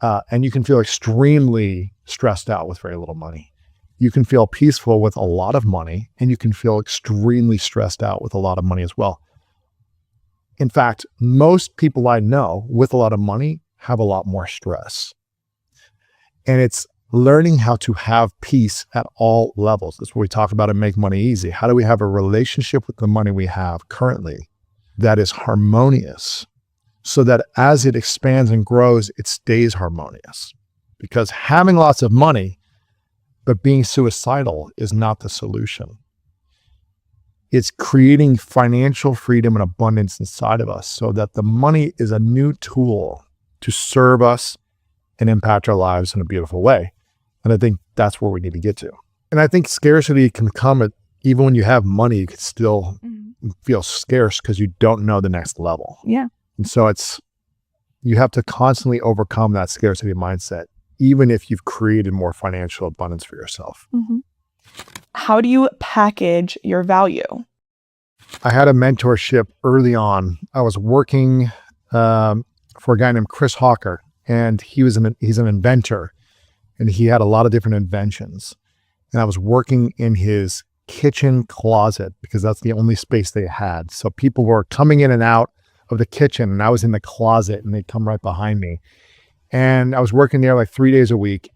And you can feel extremely stressed out with very little money. You can feel peaceful with a lot of money, and you can feel extremely stressed out with a lot of money as well. In fact, most people I know with a lot of money have a lot more stress. And it's learning how to have peace at all levels. That's what we talk about in Make Money Easy. How do we have a relationship with the money we have currently that is harmonious, so that as it expands and grows, it stays harmonious? Because having lots of money but being suicidal is not the solution. It's creating financial freedom and abundance inside of us so that the money is a new tool to serve us and impact our lives in a beautiful way. And I think that's where we need to get to. And I think scarcity can come at, even when you have money, you can still feel scarce because you don't know the next level. Yeah. And so you have to constantly overcome that scarcity mindset, even if you've created more financial abundance for yourself. How do you package your value? I had a mentorship early on. I was working for a guy named Chris Hawker, and he's an inventor, and he had a lot of different inventions. And I was working in his kitchen closet because that's the only space they had. So people were coming in and out of the kitchen, and I was in the closet, and they'd come right behind me. And I was working there like 3 days a week,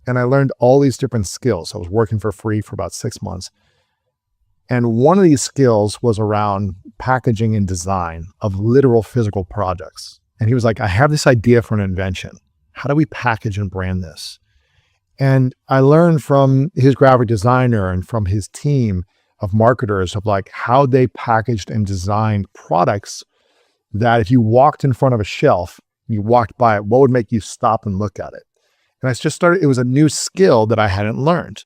and I learned all these different skills. I was working for free for about 6 months. And one of these skills was around packaging and design of literal physical projects. And he was like, I have this idea for an invention. How do we package and brand this? And I learned from his graphic designer and from his team of marketers of like how they packaged and designed products that if you walked in front of a shelf, you walked by it, what would make you stop and look at it? And I just started, it was a new skill that I hadn't learned.